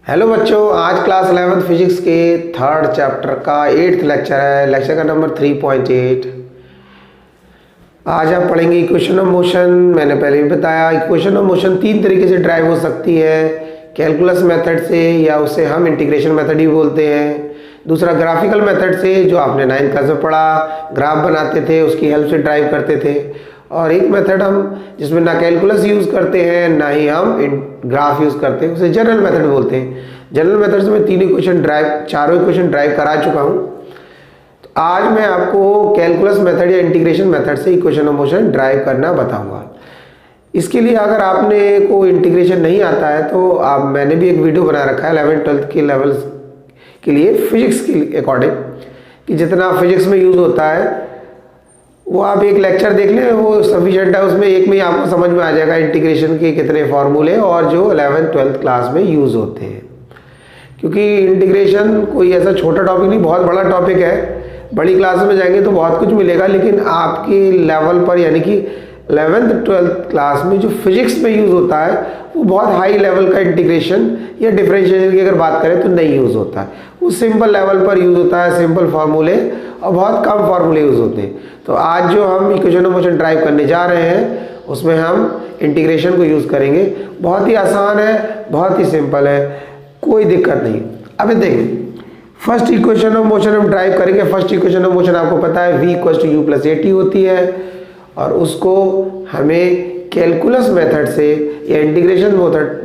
Hello बच्चों, आज class 11th physics के थर्ड चैप्टर का 8th लेक्चर है। लेक्चर का नंबर 3.8। आज आप पढ़ेंगे इक्वेशन ऑफ मोशन। मैंने पहले भी बताया इक्वेशन ऑफ मोशन तीन तरीके से ड्राइव हो सकती है, कैलकुलस मेथड से, या उसे हम इंटीग्रेशन मेथड ही बोलते हैं। दूसरा ग्राफिकल मेथड से, जो आपने 9th क्लास में पढ़ा, ग्राफ बनाते थे, उसकी हेल्प से ड्राइव करते थे। और एक मेथड हम जिसमें ना कैलकुलस यूज़ करते हैं ना ही हम ग्राफ यूज़ करते हैं, उसे जनरल मेथड बोलते हैं। जनरल मेथड से मैं चारों इक्वेशन ड्राइव करा चुका हूँ। तो आज मैं आपको कैलकुलस मेथड या इंटीग्रेशन मेथड से इक्वेशन ऑफ मोशन ड्राइव करना बताऊंगा। इसके लिए अगर आपने को इंटीग्रेशन नहीं आता है तो मैंने भी एक वीडियो बना रखा है 11th-12th के लेवल्स के लिए फिजिक्स के अकॉर्डिंग, कि जितना फिजिक्स में यूज़ होता है वो आप एक लेक्चर देख लें, वो सफिशिएंट है। उसमें एक में ही आपको समझ में आ जाएगा इंटीग्रेशन के कितने फॉर्मूले और जो 11th-12th क्लास में यूज़ होते हैं। क्योंकि इंटीग्रेशन कोई ऐसा छोटा टॉपिक नहीं, बहुत बड़ा टॉपिक है। बड़ी क्लास में जाएंगे तो बहुत कुछ मिलेगा, लेकिन आपके लेवल पर यानी कि 11th-12th क्लास में जो फिजिक्स में यूज़ होता है वो बहुत हाई लेवल का इंटीग्रेशन या डिफरेंशिएशन की अगर बात करें तो नहीं यूज़ होता है। वो सिंपल लेवल पर यूज़ होता है, सिंपल फार्मूले और बहुत कम फार्मूले यूज़ होते हैं। तो आज जो हम इक्वेशन ऑफ मोशन ड्राइव करने जा रहे हैं उसमें हम इंटीग्रेशन को यूज़ करेंगे। बहुत ही आसान है, बहुत ही सिंपल है, कोई दिक्कत नहीं। अब देखिए, फर्स्ट इक्वेशन ऑफ मोशन हम ड्राइव करेंगे। फर्स्ट इक्वेशन ऑफ मोशन आपको पता है v = u + at होती है, और उसको हमें कैलकुलस मेथड से या इंटीग्रेशन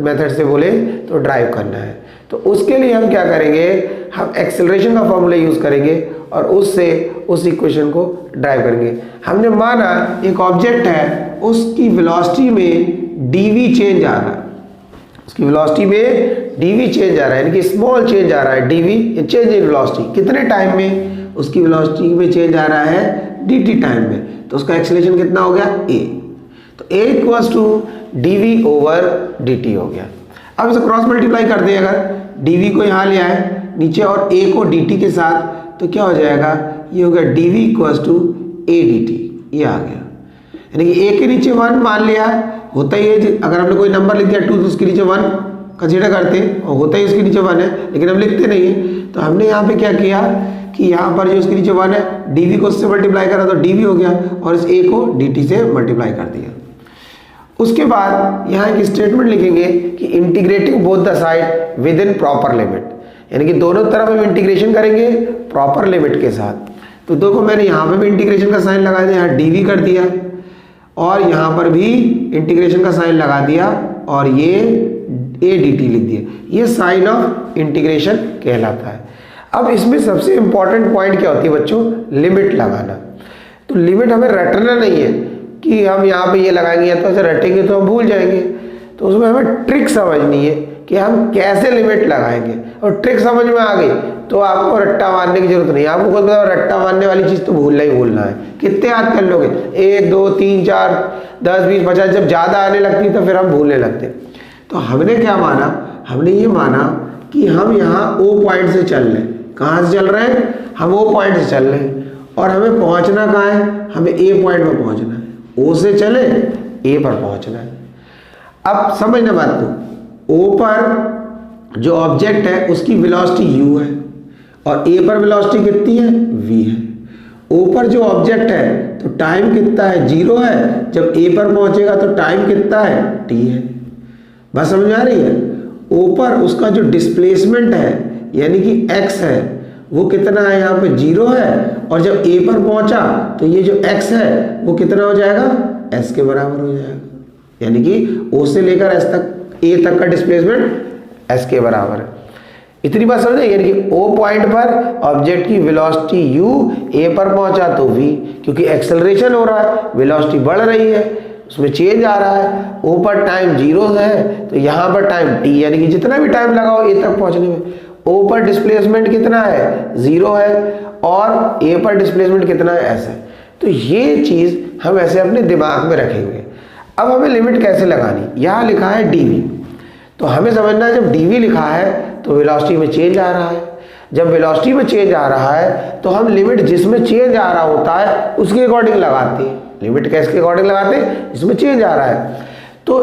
मेथड से बोले तो ड्राइव करना है। तो उसके लिए हम क्या करेंगे, हम एक्सेलरेशन का फॉर्मूला यूज़ करेंगे और उससे उस इक्वेशन को ड्राइव करेंगे। हमने माना एक ऑब्जेक्ट है, उसकी वेलोसिटी में dv चेंज आ रहा है, उसकी वेलोसिटी में dv चेंज आ रहा है, यानी कि स्मॉल चेंज आ रहा है। dv चेंज इन वेलोसिटी कितने टाइम में, उसकी वेलोसिटी में चेंज आ रहा है dt टाइम में। तो उसका एक्सेलरेशन कितना हो गया a। तो a = dv/dt हो गया। अब इसे क्रॉस मल्टीप्लाई कर दें, अगर dv को यहाँ ले आए नीचे और a को dt के साथ, तो क्या हो जाएगा, ये हो गया dv = adt। ये आ गया, यानी कि a के नीचे 1 मान लिया, होता ही है। अगर हमने कोई नंबर लिख दिया 2 तो उसके नीचे 1 कंसीडर करते हैं, और होता ही उसके नीचे 1 है, लेकिन हम लिखते नहीं है। तो हमने यहाँ पे क्या किया कि यहाँ पर जो उसके नीचे 1 है, dv को उससे मल्टीप्लाई करा तो dv हो गया, और इस a को dt से मल्टीप्लाई कर दिया। उसके बाद यहाँ एक स्टेटमेंट लिखेंगे कि integrating both the side with in proper limit, यानी कि दोनों तरफ हम इंटीग्रेशन करेंगे प्रॉपर लिमिट के साथ। तो देखो, मैंने यहाँ पे भी इंटीग्रेशन का साइन लगा दिया, यहाँ dv कर दिया, और यहाँ पर भी इंटीग्रेशन का साइन लगा दिया, और ये a dt लिख दिया। ये साइन ऑफ इंटीग्रेशन कहलाता है। अब इसमें सबसे इंपॉर्टेंट पॉइंट क्या होती है बच्चों, लिमिट लगाना। तो लिमिट हमें रटना नहीं है कि हम यहाँ पे ये लगाएंगे या तो ऐसे रटेंगे तो हम भूल जाएंगे। तो उसमें हमें ट्रिक समझनी है कि हम कैसे लिमिट लगाएंगे, और ट्रिक समझ में आ गई तो आपको रट्टा मारने की जरूरत नहीं है। आपको खुद पता रट्टा मारने वाली चीज़ तो भूलना ही भूलना है। कितने याद कर लोगे, 1 2 3 4 10 20 50, जब ज़्यादा आने लगती तो फिर हम भूलने लगते। तो हमने क्या माना, हमने ये माना कि हम यहाँ O पॉइंट से चल रहे हैं। कहाँ से चल रहे हैं, हम O पॉइंट से चल रहे हैं, और हमें पहुँचना कहाँ है, हमें A पॉइंट पर पहुँचना है। O से चले A पर पहुँचना है। अब समझना बात को, O पर जो ऑब्जेक्ट है उसकी वेलोसिटी u है, और A पर वेलोसिटी कितनी है, v है। O पर जो ऑब्जेक्ट है तो टाइम कितना है, 0 है। जब A पर पहुंचेगा तो टाइम कितना है, t है। बात समझ में आ रही है। O पर उसका जो डिस्प्लेसमेंट है यानी कि x है वो कितना है, यहाँ पे 0 है, और जब A पर पहुंचा तो ये जो x है वो कितना हो जाएगा, s के बराबर हो जाएगा। यानी कि O से लेकर S तक, A तक का डिस्प्लेसमेंट s के बराबर है। इतनी बात समझे, यानी कि O पॉइंट पर ऑब्जेक्ट की वेलोसिटी u, A पर पहुंचा तो v, क्योंकि एक्सेलरेशन हो रहा है, वेलोसिटी बढ़ रही है, उसमें चेंज आ रहा है। O पर टाइम 0 है तो यहाँ पर टाइम t, यानी कि जितना भी टाइम लगाओ A तक पहुंचने में। O पर डिस्प्लेसमेंट कितना है, 0 है, और A पर डिस्प्लेसमेंट कितना है, s है। तो ये चीज़ हम ऐसे अपने दिमाग में रखेंगे। अब हमें लिमिट कैसे लगानी, यहाँ लिखा है dv, तो हमें समझना है जब dv लिखा है तो वेलोसिटी में चेंज आ रहा है। जब वेलोसिटी में चेंज आ रहा है तो हम लिमिट जिसमें चेंज आ रहा होता है उसके अकॉर्डिंग लगाते हैं। लिमिट कैसे अकॉर्डिंग लगाते हैं, जिसमें चेंज आ रहा है। तो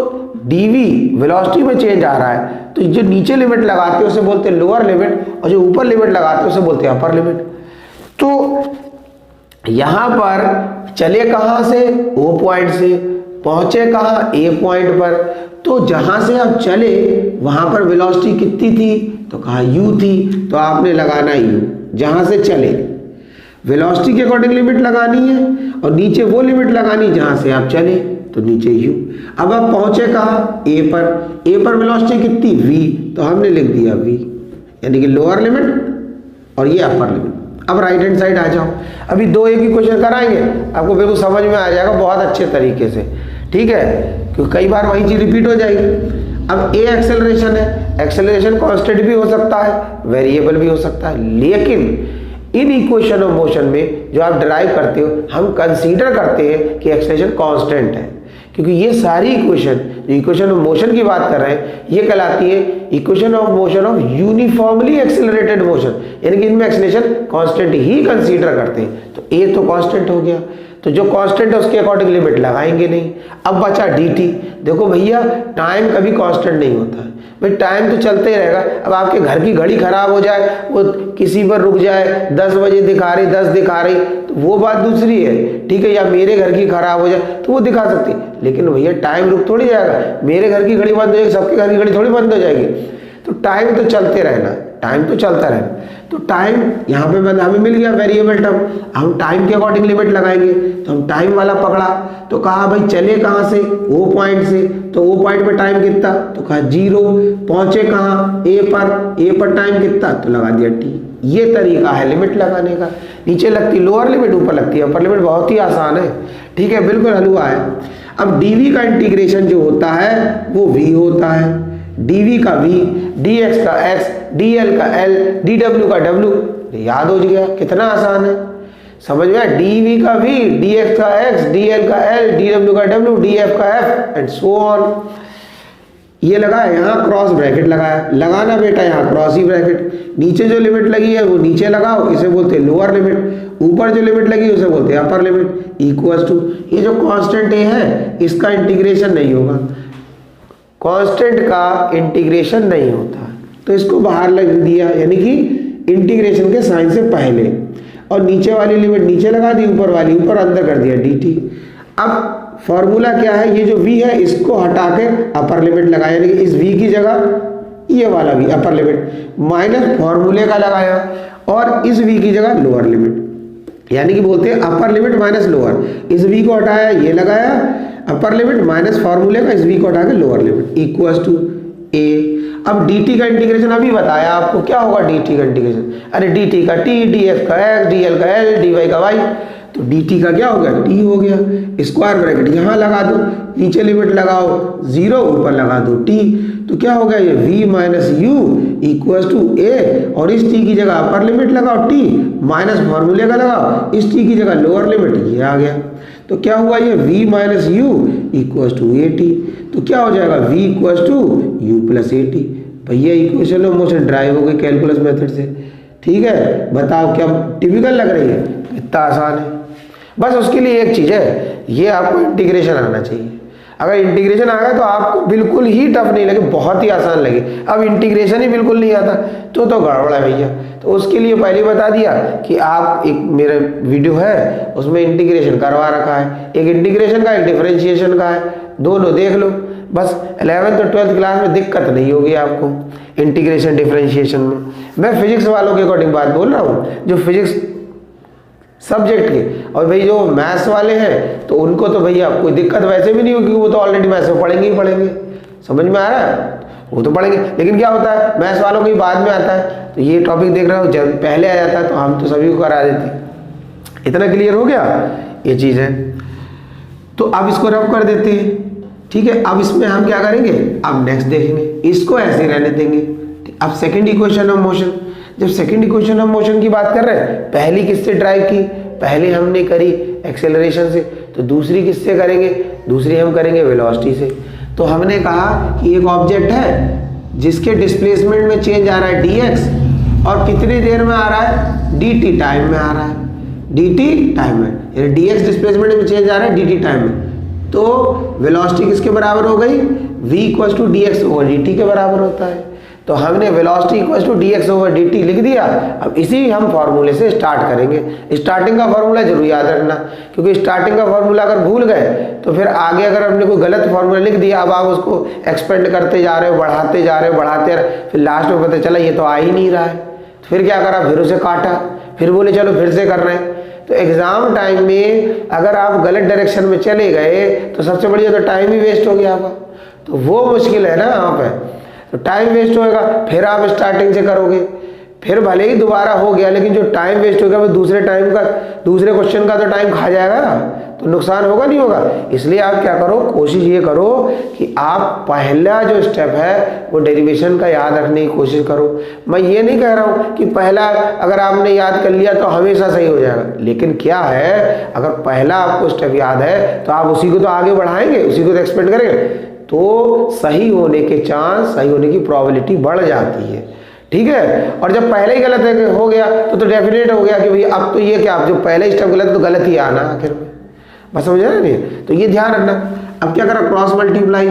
dv वेलोसिटी में चेंज आ रहा है तो जो नीचे लिमिट लगाते हैं उसे बोलते हैं लोअर लिमिट और जो ऊपर लिमिट लगाते हैं उसे बोलते हैं अपर लिमिट। तो यहां पर चले कहां से, ओ पॉइंट से, पहुंचे कहां, ए पॉइंट पर। तो जहां से आप चले वहां पर वेलोसिटी कितनी थी, तो कहा u थी, तो आपने लगाना u। जहां से चले वेलोसिटी के अकॉर्डिंग लिमिट लगानी है और नीचे वो लिमिट लगानी जहां से आप चले, तो नीचे u। अब आप पहुंचे कहां, a पर। a पर वेलोसिटी कितनी, v, तो हमने लिख दिया v, यानी कि लोअर लिमिट और ये अपर लिमिट। अब राइट हैंड साइड आ जाओ। अभी दो एक ही क्वेश्चन कराएंगे, आपको बिल्कुल समझ में आ जाएगा बहुत अच्छे तरीके से, ठीक है, क्योंकि कई बार वही चीज रिपीट हो जाएगी। अब ए एक्सेलरेशन है, एक्सेलरेशन कांस्टेंट भी हो सकता है, वेरिएबल भी हो सकता है, लेकिन इन इक्वेशन ऑफ मोशन में जो आप डिराइव करते हो हम कंसीडर करते हैं कि एक्सेलरेशन कांस्टेंट है, क्योंकि ये सारी इक्वेशन ऑफ मोशन की बात कर रहे हैं, ये कहलाती है equation of motion of uniformly accelerated motion, यानी कि इनमें एक्सेलरेशन कांस्टेंट ही कंसीडर करते हैं। तो ए तो कांस्टेंट हो गया, तो जो कांस्टेंट है उसके अकॉर्डिंग लिमिट लगाएंगे नहीं। अब बचा dt। देखो भैया टाइम कभी कांस्टेंट नहीं होता है भाई, टाइम तो चलते ही रहेगा। अब आपके घर की घड़ी खराब हो जाए, वो किसी पर रुक जाए, 10 बजे दिखा रही 10 दिखा रही, तो वो बात दूसरी है, ठीक है, या मेरे घर की खराब हो जाए तो वो दिखा सकती है, लेकिन भैया टाइम रुक थोड़ी जाएगा। मेरे घर की घड़ी बंद हो जाएगी, सबके घर की घड़ी थोड़ी बंद हो जाएगी। तो टाइम तो चलते रहना, टाइम तो चलता रहना। तो टाइम यहाँ पे हमें मिल गया वेरिएबल टर्म, हम टाइम के अकॉर्डिंग लिमिट लगाएंगे, तो हम टाइम वाला पकड़ा, तो कहा भाई चले कहाँ से, ओ पॉइंट से, तो ओ पॉइंट पे टाइम कितना, तो कहा 0। पहुंचे कहाँ, ए पर टाइम कितना, तो लगा दिया t। ये तरीका है लिमिट लगाने का। नीचे लगती लोअर लिमिट, ऊपर लगती है अपर लिमिट, बहुत ही आसान है, ठीक है, बिल्कुल हलवा है। अब dv का इंटीग्रेशन जो होता है वो v होता है, dv का v, dx का x, dl का l, dw का w। याद हो गया, कितना आसान है, समझ में आया। dv का v, dx का x, dl का l, dw का w, df का f एंड सो ऑन। ये लगाया, यहाँ क्रॉस ब्रैकेट लगाया, लगाना बेटा यहाँ क्रॉस ही ब्रैकेट। नीचे जो लिमिट लगी है वो नीचे लगाओ, इसे बोलते हैं लोअर लिमिट। ऊपर जो लिमिट लगी उसे बोलते हैं अपर लिमिट। इक्वल्स टू, ये जो कांस्टेंट ए है इसका इंटीग्रेशन नहीं होगा, कांस्टेंट का इंटीग्रेशन नहीं होता, तो इसको बाहर लग दिया, यानी कि इंटीग्रेशन के साइन से पहले, और नीचे वाली लिमिट नीचे लगा दी, ऊपर वाली ऊपर, अंदर कर दिया dt। अब फॉर्मूला क्या है, ये जो v है इसको हटा के अपर लिमिट लगाया, यानी कि इस v की जगह ये वाला v अपर लिमिट माइनस फॉर्मूले का लगाया, और इस v की जगह लोअर लिमिट, यानी कि बोलते हैं अपर लिमिट माइनस लोअर। इस v को हटाया, ये लगाया अपर लिमिट माइनस फॉर्मूले का, इस v को हटा के lower limit, equals to a। अब dt का इंटीग्रेशन अभी बताया आपको, क्या होगा dt का इंटीग्रेशन, अरे dt का t, df का x, dl का l, dy का y, तो dt का क्या हो गया, t हो गया। स्क्वायर ब्रैकेट यहाँ लगा दो, नीचे लिमिट लगाओ 0, ऊपर लगा दो t, तो क्या हो गया ये v minus u equals to a, और इस t की जगह अपर लिमिट लगाओ t, माइनस फॉर्मूले का लगाओ, इस t की जगह लोअर लिमिट, ये आ गया। तो क्या हुआ ये v minus u equals to a t, तो क्या हो जाएगा v equals to u plus a t। भैया इक्वेशन ऑफ मोशन ड्राइव हो गई कैलकुलस मेथड से, ठीक है। बताओ क्या टिपिकल लग रही है, इतना आसान है। बस उसके लिए एक चीज़ है, ये आपको इंटीग्रेशन आना चाहिए। अगर इंटीग्रेशन आ गया तो आपको बिल्कुल ही टफ नहीं लगे, बहुत ही आसान लगे। अब इंटीग्रेशन ही बिल्कुल नहीं आता तो गड़बड़ है भैया। तो उसके लिए पहले बता दिया कि आप एक मेरा वीडियो है उसमें इंटीग्रेशन करवा रखा है, एक इंटीग्रेशन का एक डिफरेंशिएशन का है, दोनों देख लो। बस 11th और 12th क्लास में दिक्कत नहीं होगी आपको इंटीग्रेशन डिफरेंशिएशन में। मैं फिजिक्स वालों के अकॉर्डिंग बात बोल रहा हूँ, जो फिजिक्स सब्जेक्ट के, और भाई जो मैथ्स वाले हैं तो उनको तो भैया कोई दिक्कत वैसे भी नहीं होगी, वो तो ऑलरेडी मैथ्स में पढ़ेंगे ही पढ़ेंगे, समझ में आ रहा है, वो तो पढ़ेंगे। लेकिन क्या होता है मैथ्स वालों को ही बाद में आता है, तो ये टॉपिक देख रहा हूँ जब पहले आ जाता है तो हम तो सभी को करा देते। इतना क्लियर हो गया ये चीज़ है। तो अब इसको रब कर देते हैं, ठीक है। अब इसमें हम क्या करेंगे, अब नेक्स्ट देखेंगे, इसको ऐसे रहने देंगे। अब सेकेंड इक्वेशन ऑफ मोशन, जब सेकंड इक्वेशन ऑफ मोशन की बात कर रहे हैं, पहली किससे ड्राइव की, पहले हमने करी एक्सेलरेशन से, तो दूसरी किससे करेंगे, दूसरी हम करेंगे वेलोसिटी से। तो हमने कहा कि एक ऑब्जेक्ट है जिसके डिस्प्लेसमेंट में चेंज आ रहा है dx, और कितनी देर में आ रहा है, dt टाइम में आ रहा है, dt टाइम में, यानी dx डिस्प्लेसमेंट में चेंज आ रहा है dt टाइम में। तो वेलोसिटी किसके बराबर हो गई, v equal to d x over d t के बराबर होता है। तो हमने velocity equal to d x over d t लिख दिया। अब इसी हम फॉर्मूले से स्टार्ट करेंगे। स्टार्टिंग का फॉर्मूला जरूर याद रखना, क्योंकि स्टार्टिंग का फॉर्मूला अगर भूल गए तो फिर आगे अगर हमने कोई गलत फॉर्मूला लिख दिया, अब आप उसको एक्सपेंड करते जा रहे हो, बढ़ाते जा रहे हो, फिर लास्ट में पता चला ये तो आ ही नहीं रहा है, तो फिर क्या करा, फिर उसे काटा, फिर बोले चलो फिर से कर रहे हैं। तो एग्जाम टाइम में अगर आप गलत डायरेक्शन में चले गए तो सबसे बढ़िया तो टाइम ही वेस्ट हो गया आपका, तो वो मुश्किल है ना यहाँ पे। तो टाइम वेस्ट होएगा, फिर आप स्टार्टिंग से करोगे, फिर भले ही दोबारा हो गया, लेकिन जो टाइम वेस्ट होगा वो दूसरे क्वेश्चन का तो टाइम खा जाएगा ना, तो नुकसान होगा नहीं होगा। इसलिए आप क्या करो, कोशिश ये करो कि आप पहला जो स्टेप है वो डेरिवेशन का याद रखने की कोशिश करो। मैं ये नहीं कह रहा हूँ कि पहला अगर आपने याद कर लिया तो हमेशा सही हो जाएगा, लेकिन क्या है, अगर पहला आपको स्टेप याद है तो आप उसी को तो आगे बढ़ाएंगे, उसी को तो एक्सपेंड करेंगे, तो सही होने के चांस, सही होने की प्रोबेबिलिटी बढ़ जाती है। ठीक है। और जब पहले ही गलत हो गया तो डेफिनेट हो गया कि भाई अब तो ये क्या, जो पहले स्टेप गलत तो गलत ही आना आखिर में, बस समझ रहे नहीं, तो ये ध्यान रखना। अब क्या करा, cross multiply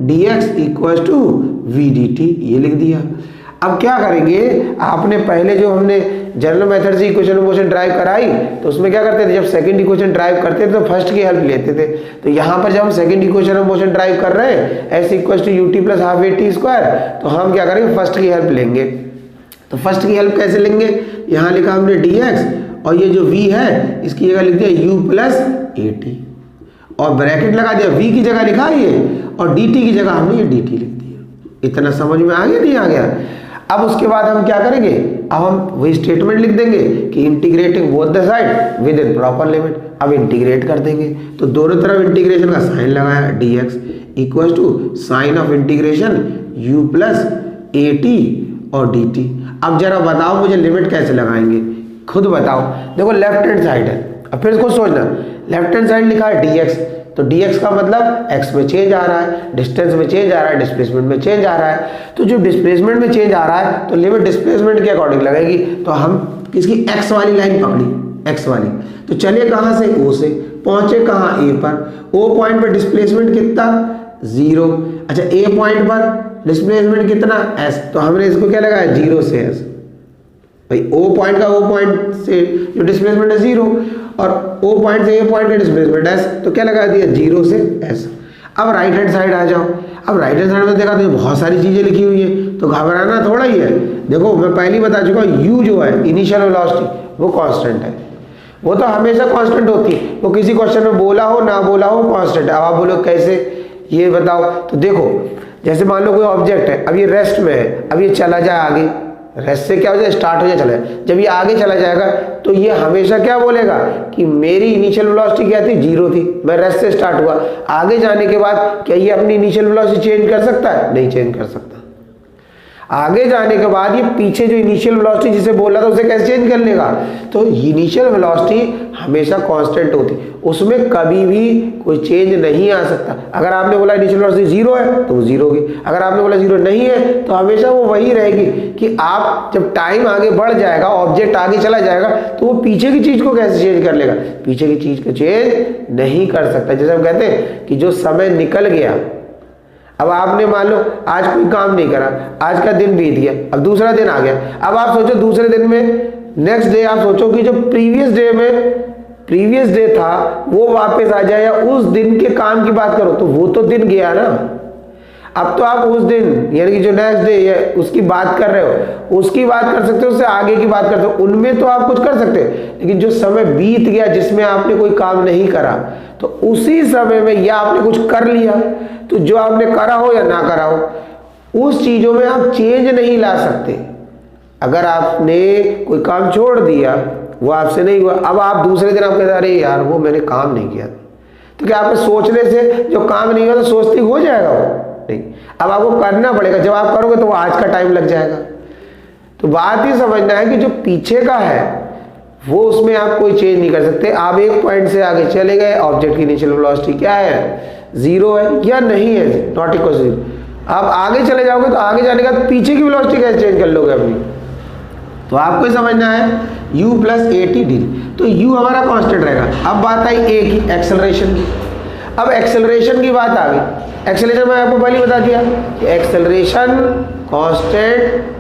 dx equal to v d t, ये लिख दिया। अब क्या करेंगे, आपने पहले जो हमने जनरल मेथड से इक्वेशन ऑफ मोशन ड्राइव कराई, तो उसमें क्या करते थे, जब सेकंड इक्वेशन ड्राइव करते थे तो फर्स्ट की हेल्प लेते थे। तो यहाँ पर जब हम second equation of motion derive कर रहे हैं s equal to u t plus half a t square, तो हम क्या करेंगे, फर्स्ट की हेल्प लेंगे। तो फर्स्ट की हेल्प कैसे लेंगे, यहाँ लिखा हमने dx और ये जो v है इसकी जगह लिख दिया u प्लस ए टी और ब्रैकेट लगा दिया, v की जगह लिखा ये और dt की जगह हमने ये dt लिख दिया। इतना समझ में आ गया नहीं आ गया। अब उसके बाद हम क्या करेंगे, अब हम वही स्टेटमेंट लिख देंगे कि integrating both the side with in proper limit. अब इंटीग्रेट कर देंगे, तो दोनों तरफ इंटीग्रेशन का साइन लगाया, dx equal to sign of integration u plus a t और dt। अब जरा बताओ मुझे लिमिट कैसे लगाएंगे, खुद बताओ। देखो लेफ्ट हैंड साइड है, अब फिर इसको सोचना, लेफ्ट हैंड साइड लिखा है dx, तो dx का मतलब x में चेंज आ रहा है, डिस्टेंस में चेंज आ रहा है, डिस्प्लेसमेंट में चेंज आ रहा है। तो जो डिस्प्लेसमेंट में चेंज आ रहा है तो लिमिट डिस्प्लेसमेंट के अकॉर्डिंग लगेगी। तो हम किसकी, x वाली लाइन पकड़ी, x वाली, तो चले कहाँ से, o से, पहुंचे कहाँ, a पर। o पॉइंट पर डिस्प्लेसमेंट कितना, 0। अच्छा a पॉइंट पर डिस्प्लेसमेंट कितना, s, तो हमने इसको क्या लगाया, 0 से s। भाई o पॉइंट का o पॉइंट से जो डिस्प्लेसमेंट है 0 और o पॉइंट से a पॉइंट का डिस्प्लेसमेंट s, तो क्या लगा दिया, 0 से s। अब राइट हैंड साइड आ जाओ। अब राइट हैंड साइड में देखा तो बहुत सारी चीजें लिखी हुई है, तो घबराना थोड़ा ही है। देखो मैं पहले ही बता चुका हूँ, u जो है इनिशियल वेलोसिटी वो कांस्टेंट है, वो तो हमेशा कांस्टेंट होती है, वो किसी क्वेश्चन में बोला हो ना बोला हो कांस्टेंट है। अब आप बोलो कैसे, ये बताओ। तो देखो जैसे मान लो कोई ऑब्जेक्ट है, अब ये रेस्ट में है, अब ये चला जाए आगे, रेस्ट से क्या हो जाए, स्टार्ट हो जाए, चला जाए, जब ये आगे चला जाएगा तो ये हमेशा क्या बोलेगा कि मेरी इनिशियल वेलोसिटी क्या थी, 0 थी, मैं रेस्ट से स्टार्ट हुआ। आगे जाने के बाद क्या ये अपनी इनिशियल वेलोसिटी चेंज कर सकता है, नहीं चेंज कर सकता। आगे जाने के बाद ये पीछे जो इनिशियल वेलोसिटी जिसे बोल रहा था उसे कैसे चेंज कर लेगा, तो इनिशियल वेलोसिटी हमेशा कांस्टेंट होती, उसमें कभी भी कोई चेंज नहीं आ सकता। अगर आपने बोला इनिशियल वेलोसिटी 0 है तो वो 0 होगी, अगर आपने बोला 0 नहीं है तो हमेशा वो वही रहेगी। कि आप जब टाइम आगे बढ़ जाएगा, ऑब्जेक्ट आगे चला जाएगा, तो वो पीछे की चीज को कैसे चेंज कर लेगा, पीछे की चीज को चेंज नहीं कर सकता। जैसे हम कहते हैं कि जो समय निकल गया, अब आपने मान लो आज कोई काम नहीं करा, आज का दिन बीत गया, अब दूसरा दिन आ गया। अब आप सोचो दूसरे दिन में नेक्स्ट डे आप सोचो कि जो प्रीवियस डे था वो वापस आ जाए, या उस दिन के काम की बात करो, तो वो तो दिन गया ना। अब तो आप उस दिन यानी कि जो नेक्स्ट डे है उसकी बात कर रहे हो, उसकी बात कर सकते हो, उससे आगे की बात करते हो, उनमें तो आप कुछ कर सकते हो। लेकिन जो समय बीत गया जिसमें आपने कोई काम नहीं करा, तो उसी समय में या आपने कुछ कर लिया, तो जो आपने करा हो या ना करा हो, उस चीजों में आप चेंज नहीं ला सकते। अगर आपने कोई काम छोड़ दिया, वो आपसे नहीं हुआ, अब आप दूसरे दिन आप कहते अरे यार वो मैंने काम नहीं किया, तो क्या आपके सोचने से जो काम नहीं हुआ तो सोचते हो जाएगा वो नहीं, अब आपको करना पड़ेगा। जब आप करोगे तो वो आज का टाइम लग जाएगा। तो बात ही समझना है कि जो पीछे का है वो उसमें आप कोई चेंज नहीं कर सकते। आप एक पॉइंट से आगे चले गए, ऑब्जेक्ट की इनिशियल वेलोसिटी क्या है, 0 है या नहीं है, नॉट इक्वल 0। आप आगे चले जाओगे तो आगे जाने के बाद पीछे की वेलोसिटी कैसे चेंज कर लोगे अपनी, तो आपको समझना है u plus a T D. तो u हमारा कांस्टेंट रहेगा। अब बात आई a की, एक्सेलरेशन की। अब एक्सेलरेशन की बात आ गई, एक्सेलरेशन मैं आपको पहले बता दिया कि एक्सेलरेशन कांस्टेंट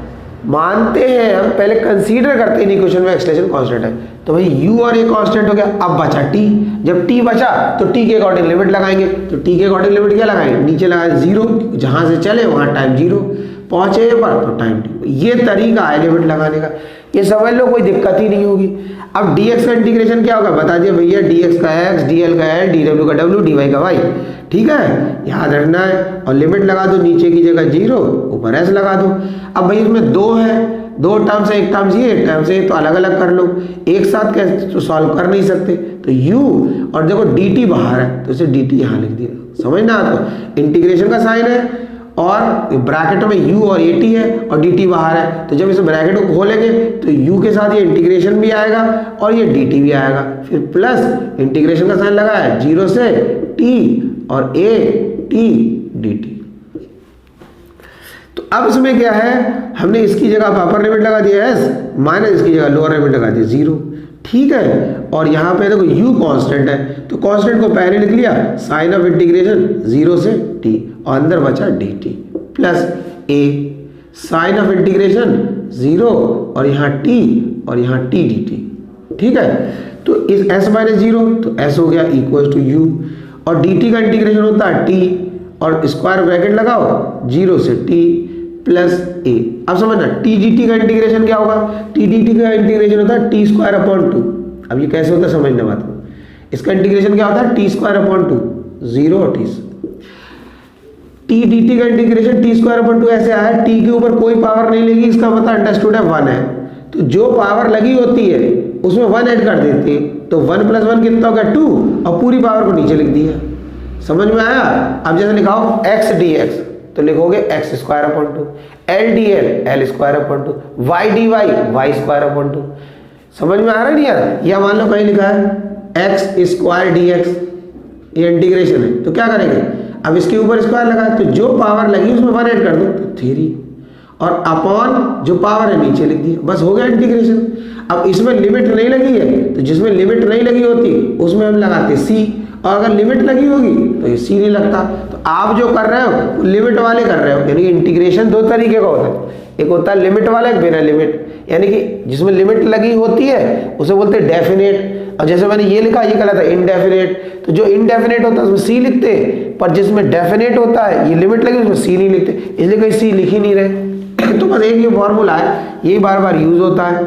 मानते हैं हम, पहले कंसीडर करते हैं इक्वेशन में एक्सेलरेशन कांस्टेंट है, तो भाई u और a कांस्टेंट हो गया। अब बचा t, जब t बचा तो t के अकॉर्डिंग लिमिट लगाएंगे, तो t के अकॉर्डिंग लिमिट क्या लगाएंगे, नीचे लगाए 0, जहां से चले वहां टाइम 0, पहुंचे पर तो टाइम t। ये तरीका है लिमिट लगाने का, ये समझ लो, कोई दिक्कत ही नहीं होगी। अब dx का इंटीग्रेशन क्या होगा बता दिया भैया, dx का x, dl का l, dw का w, dy का y, ठीक है, याद रखना है। और लिमिट लगा दो, नीचे की जगह 0, ऊपर s लगा दो। अब भाई इसमें 2 है, 2 टर्म्स है, एक टर्म्स ये, एक टर्म्स ये, तो अलग अलग कर लो, एक साथ कैसे तो सॉल्व कर नहीं सकते, तो u और देखो dt बाहर है तो इसे dt यहाँ लिख दिया, समझना आपको, इंटीग्रेशन का साइन है और ब्रैकेट में u और at है और dt बाहर है, तो जब इस ब्रैकेट को खोलेंगे तो u के साथ ये इंटीग्रेशन भी आएगा और ये dt भी आएगा, फिर प्लस इंटीग्रेशन का साइन लगा है 0 से t और a t dt। तो अब इसमें क्या है, हमने इसकी जगह अपर लिमिट लगा दिया s, माइनस इसकी जगह लोअर लिमिट लगा दिया 0, ठीक है। और यहाँ पे देखो u कांस्टेंट है, तो कांस्टेंट को पहले लिख लिया, साइन ऑफ इंटीग्रेशन 0 से t और अंदर बचा dt plus a, sign of integration 0 और यहाँ t और यहाँ t dt, ठीक है। तो इस s माइनस 0 तो s हो गया इक्वल टू u, और dt का इंटीग्रेशन होता है t और स्क्वायर ब्रैकेट लगाओ 0 से t प्लस a। अब समझना t dt का इंटीग्रेशन क्या होगा, t dt का इंटीग्रेशन होता है t स्क्वायर अपॉन 2। अब ये कैसे होता है समझना बात को, इसका इंटीग्रेशन क्या होता है t स्क्वायर अपॉन 2, 0 और t dt का इंटीग्रेशन t स्क्वायर अपॉन 2 ऐसे आया, t के ऊपर कोई पावर नहीं लगी, इसका मतलब अंडरस्टूड है 1 है, तो जो पावर लगी होती है उसमें 1 ऐड कर देते हैं, तो 1 प्लस 1 कितना हो गया 2, और पूरी पावर को नीचे लिख दिया, समझ में आया। अब जैसे लिखाओ x dx तो लिखोगे x square upon 2, l dl l square upon 2, y dy y square upon 2, समझ में आ रहा है नहीं यार। या मान लो कहीं लिखा है x स्क्वायर dx, ये इंटीग्रेशन है, तो क्या करेंगे, अब इसके ऊपर स्क्वायर लगा, तो जो पावर लगी उसमें 1 ऐड कर दो, तो 3, और अपॉन जो पावर है नीचे लिख दिया, बस हो गया इंटीग्रेशन। अब इसमें लिमिट नहीं लगी है, तो जिसमें लिमिट नहीं लगी होती उसमें हम लगाते c, और अगर लिमिट लगी होगी तो ये सी नहीं लगता। तो आप जो कर रहे हो लिमिट वाले कर रहे हो, यानी कि इंटीग्रेशन 2 तरीके का होता है, एक होता है लिमिट वाला, एक बिना लिमिट, यानी कि जिसमें लिमिट लगी होती है उसे बोलते हैं डेफिनेट। और जैसे मैंने ये लिखा, ये कहलाता है इनडेफिनेट, तो जो इनडेफिनेट होता है उसमें सी लिखते हैं, पर जिसमें डेफिनेट होता है ये लिमिट लगी उसमें सी नहीं लिखते, इसलिए कहीं सी लिख ही नहीं रहे। तो बस एक ये फॉर्मूला है, यही बार बार यूज होता है,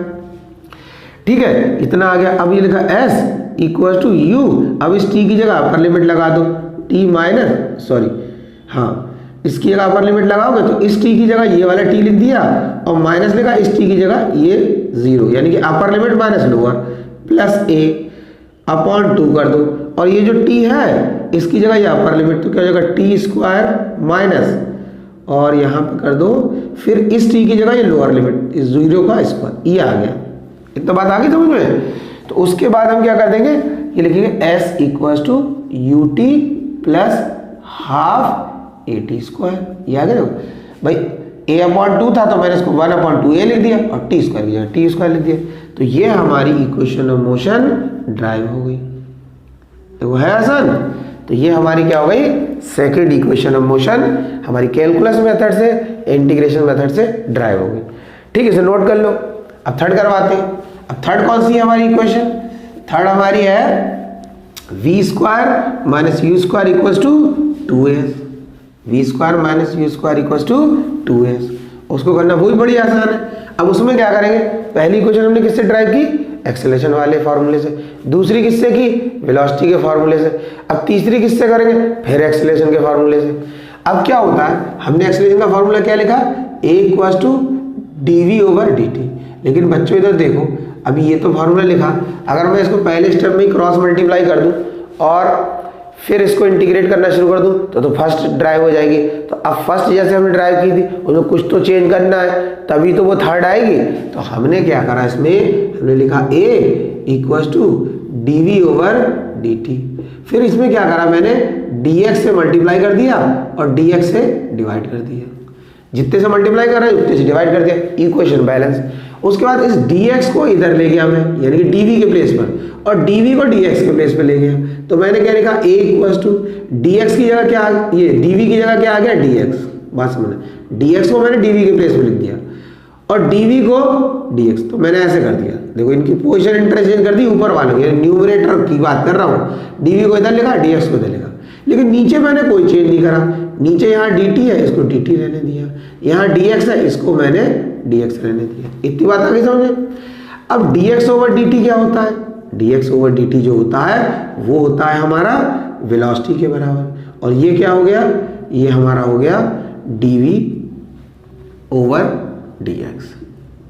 ठीक है। इतना आ गया। अब ये लिखा s इक्वल टू u, अब इस t की जगह अपर लिमिट लगा दो, t माइनस इसकी जगह अपर लिमिट लगाओगे तो इस t की जगह ये वाला t लिख दिया, और माइनस लिखा इस t की जगह ये 0, यानी कि upper limit minus lower, plus a upon 2 कर दो, और ये जो t है इसकी जगह ये अपर लिमिट, तो क्या हो जाएगा t स्क्वायर माइनस, और यहाँ पे कर दो फिर इस t की जगह ये लोअर लिमिट, इस 0 का स्क्वायर, ये आ गया। इतना बात आ गई समझ में। तो उसके बाद हम क्या कर देंगे, ये लिखेंगे s equal to u t plus half a t square, ये आ गया भाई। a अपॉन 2 था तो मैंने इसको 1 अपॉन 2a लिख दिया, और t स्क्वायर की जगह t स्क्वायर लिख दिया, तो ये हमारी इक्वेशन ऑफ मोशन ड्राइव हो गई। तो है आसान। तो ये हमारी क्या हो गई, सेकंड इक्वेशन ऑफ मोशन हमारी कैलकुलस मेथड से, इंटीग्रेशन मेथड से ड्राइव हो गई। ठीक है, इसे नोट कर लो। अब थर्ड करवाते हैं। अब थर्ड कौन सी है हमारी इक्वेशन, थर्ड हमारी है v square minus u square equals to 2s, v square minus u square equals to 2s। उसको करना वही बड़ी आसान है। अब उसमें क्या करेंगे, पहली इक्वेशन हमने किससे ड्राइव की, एक्सेलरेशन वाले फार्मूले से, दूसरी किससे की, वेलोसिटी के फार्मूले से, अब तीसरी किससे करेंगे, फिर एक्सेलरेशन के फार्मूले से। अब क्या होता है, हमने एक्सेलरेशन का फार्मूला क्या लिखा, a equals to dv over dt। लेकिन बच्चों इधर देखो, अभी ये तो फार्मूला लिखा, अगर मैं इसको पहले स्टेप में ही क्रॉस मल्टीप्लाई कर दूं और फिर इसको इंटीग्रेट करना शुरू कर दूं तो फर्स्ट ड्राइव हो जाएगी। तो अब फर्स्ट जैसे हमने ड्राइव की थी उसमें कुछ तो चेंज करना है, तभी तो वो थर्ड आएगी। तो हमने क्या करा, इसमें हमने लिखा a equals to dv over dt। फिर इसमें क्या करा, मैंने dx से मल्टीप्लाई कर दिया और dx से डिवाइड कर दिया। जितने से मल्टीप्लाई कर रहे हैं उतने से डिवाइड कर दिया, इक्वेशन बैलेंस। उसके बाद इस dx को इधर ले गया मैं, यानी कि dv के प्लेस पर, और dv को dx के प्लेस पर ले गया। तो मैंने क्या लिखा, a इक्वल्स टू dx की जगह क्या, ये dv की जगह क्या आ गया, dx। बात समझना, dx को मैंने dv के प्लेस पर लिख दिया और dv को dx। तो मैंने ऐसे कर दिया, देखो इनकी पोजीशन इंटरचेंज कर दी ऊपर वालों की, न्यूमरेटर की बात कर रहा हूँ। dv को इधर लिखा, dx को इधर लिखा, लेकिन नीचे मैंने कोई चेंज नहीं करा। नीचे यहाँ dt है, इसको dt रहने दिया, यहाँ dx है, इसको मैंने dx रहने दिया। इतनी बात आ गई समझे। अब dx ओवर dt क्या होता है, dx ओवर dt जो होता है वो होता है हमारा वेलोसिटी के बराबर, और ये क्या हो गया, ये हमारा हो गया dv ओवर dx।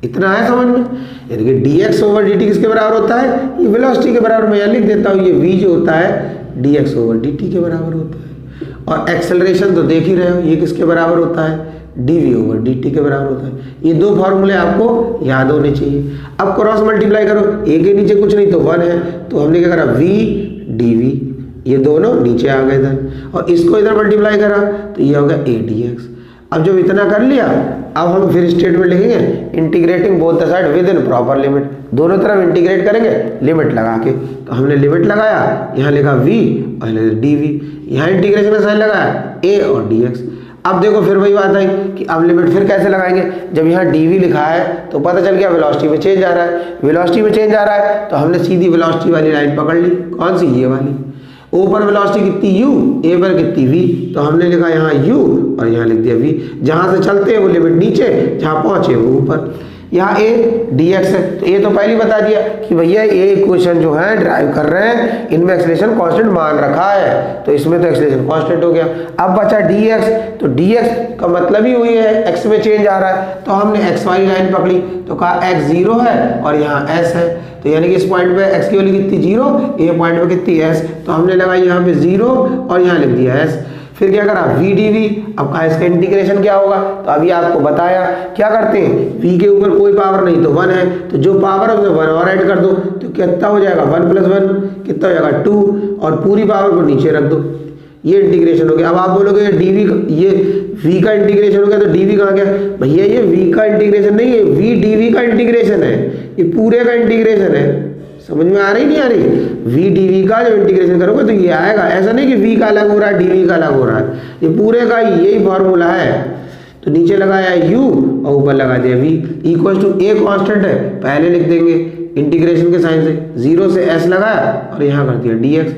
इतना है समझ में, यानी कि dx ओवर dt किसके बराबर होता है, ये वेलोसिटी के बराबर। मैं यहाँ लिख देता हूँ, ये v जो होता है dx ओवर dt के बराबर होता है। और एक्सेलरेशन तो देख ही रहे हो, ये किसके बराबर होता है, dv ओवर dt के बराबर होता है। ये दो फॉर्मूले आपको याद होने चाहिए। अब क्रॉस मल्टीप्लाई करो, a के नीचे कुछ नहीं तो 1 है, तो हमने क्या करा, v dv, ये दोनों नीचे आ गए इधर, और इसको इधर मल्टीप्लाई करा तो ये हो गया a dx। अब जब इतना कर लिया, अब हम फिर स्टेटमेंट लिखेंगे, integrating both the side with in proper limit, दोनों तरफ इंटीग्रेट करेंगे लिमिट लगा के। तो हमने लिमिट लगाया, यहाँ लिखा v और dv, यहाँ इंटीग्रेशन का साइन लगाया a और dx। अब देखो फिर वही बात आई कि अब लिमिट फिर कैसे लगाएंगे, जब यहाँ dv लिखा है तो पता चल गया वेलोसिटी में चेंज आ रहा है, वेलोसिटी में चेंज आ रहा है तो हमने सीधी वेलोसिटी वाली लाइन पकड़ ली। कौन सी, ये वाली। ओ पर वेलोसिटी कितनी u, a पर कितनी v, तो हमने लिखा यहाँ u और यहाँ लिख दिया v। जहाँ से चलते हैं वो लिमिट नीचे, जहाँ पहुँचे वो ऊपर। यहाँ a dx है, तो a तो पहले बता दिया कि भैया ये इक्वेशन जो है ड्राइव कर रहे हैं, इनमें एक्सेलरेशन कांस्टेंट मान रखा है, तो इसमें तो एक्सेलरेशन कांस्टेंट हो गया। अब बचा dx, तो dx का मतलब ही हुई है x में चेंज आ रहा है, तो हमने x वाली लाइन पकड़ी, तो कहा x 0 है और यहाँ s है, तो यानी कि इस पॉइंट पे x की वैल्यू कितनी 0, a पॉइंट पे कितनी s, तो हमने लगाई यहाँ पे 0 और यहाँ लिख दिया s। फिर क्या करा, v dv। अब कहा इसका इंटीग्रेशन क्या होगा, तो अभी आपको बताया क्या करते हैं, v के ऊपर कोई पावर नहीं तो 1 है, तो जो पावर है उसमें 1 और ऐड कर दो, तो कितना हो जाएगा, 1 + 1 कितना हो जाएगा 2, और पूरी पावर को नीचे रख दो। ये इंटीग्रेशन हो गया। अब आप बोलोगे dv, ये v का इंटीग्रेशन हो गया तो dv कहाँ गया, भैया ये v का इंटीग्रेशन नहीं है, v dv का इंटीग्रेशन है, ये पूरे का इंटीग्रेशन है। समझ में आ रही नहीं आ रही, v dv का जब इंटीग्रेशन करोगे तो ये आएगा, ऐसा नहीं कि v का अलग हो रहा है dv का अलग हो रहा है, ये पूरे का यही फॉर्मूला है। तो नीचे लगाया u और ऊपर लगा दिया v equal to a constant है, पहले लिख देंगे इंटीग्रेशन के साइन से, 0 से s लगाया और यहाँ कर दिया dx।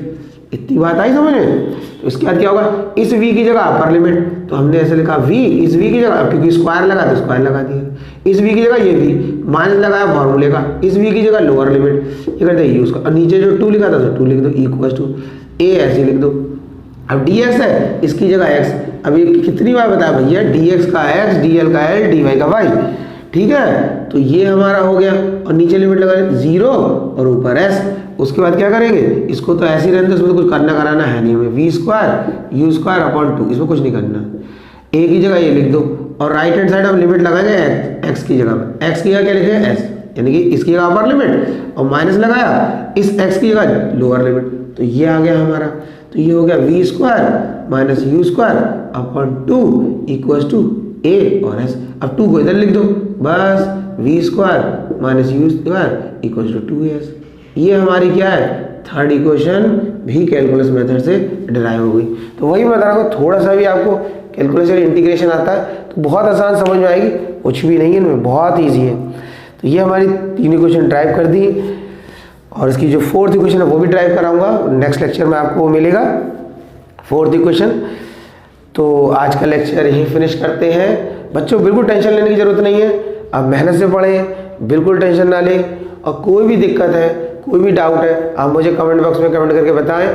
इतनी बात आई समझ में। तो इसके बाद क्या होगा, इस v की जगह अपर लिमिट, तो हमने ऐसे लिखा v, इस v की जगह, क्योंकि स्क्वायर लगा तो स्क्वायर लगा दिया, इस v की जगह ये v माइनस लगाया फॉर्मूले का, इस v की जगह लोअर लिमिट, ये करते हैं यूज का, और नीचे जो 2 लिखा था तो 2 लिख दो इक्वल टू a, ऐसे लिख दो। अब dx है, इसकी जगह x, अब ये कितनी बार बताया भैया, dx का x, dl का l, dy का y, ठीक है। तो ये हमारा हो गया, और नीचे लिमिट लगा 0 और ऊपर s। उसके बाद क्या करेंगे, इसको तो ऐसे ही रहने दो, इसमें तो कुछ करना कराना है नहीं हमें, v² u²/2, इसमें कुछ नहीं करना। a की जगह ये लिख दो, और राइट हैंड साइड हम लिमिट लगाएंगे x की जगह, x की जगह क्या लिखेंगे s, यानी कि इसकी जगह अपर लिमिट, और माइनस लगाया इस x की जगह लोअर लिमिट, तो ये आ गया हमारा। तो ये हो गया v² - u²/2 equals to a और s। अब 2 को इधर लिख दो, बस v² - u² equals to 2s। ये हमारी क्या है, थर्ड इक्वेशन भी कैलकुलस मेथड से डिराइव हो गई। तो वही मैं बता रहा हूँ, थोड़ा सा भी आपको कैलकुलेशन इंटीग्रेशन आता है तो बहुत आसान समझ में आएगी, कुछ भी नहीं है इनमें, बहुत ईजी है। तो ये हमारी 3 इक्वेशन ड्राइव कर दी, और इसकी जो 4th इक्वेशन है वो भी ड्राइव कराऊंगा, नेक्स्ट लेक्चर में आपको मिलेगा 4th इक्वेशन। तो आज का लेक्चर यहीं फिनिश करते हैं। बच्चों बिल्कुल टेंशन लेने की ज़रूरत नहीं है, आप मेहनत से पढ़ें, बिल्कुल टेंशन ना लें, और कोई भी दिक्कत है, कोई भी डाउट है, आप मुझे कमेंट बॉक्स में कमेंट करके बताएं।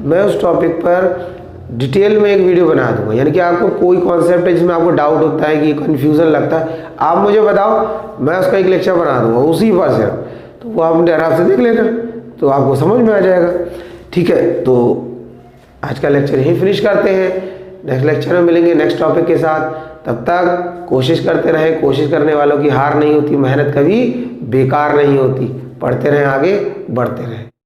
मैं उस टॉपिक पर डिटेल में एक वीडियो बना दूंगा, यानी कि आपको कोई कॉन्सेप्ट है जिसमें आपको डाउट होता है कि कन्फ्यूज़न लगता है, आप मुझे बताओ, मैं उसका एक लेक्चर बना दूंगा उसी पर से, तो वो आप आराम से देख लेना, तो आपको समझ में आ जाएगा। ठीक है, तो आज का लेक्चर यहीं फिनिश करते हैं, नेक्स्ट लेक्चर में मिलेंगे नेक्स्ट टॉपिक के साथ। तब तक कोशिश करते रहें, कोशिश करने वालों की हार नहीं होती, मेहनत कभी बेकार नहीं होती, पढ़ते रहें, आगे बढ़ते रहें।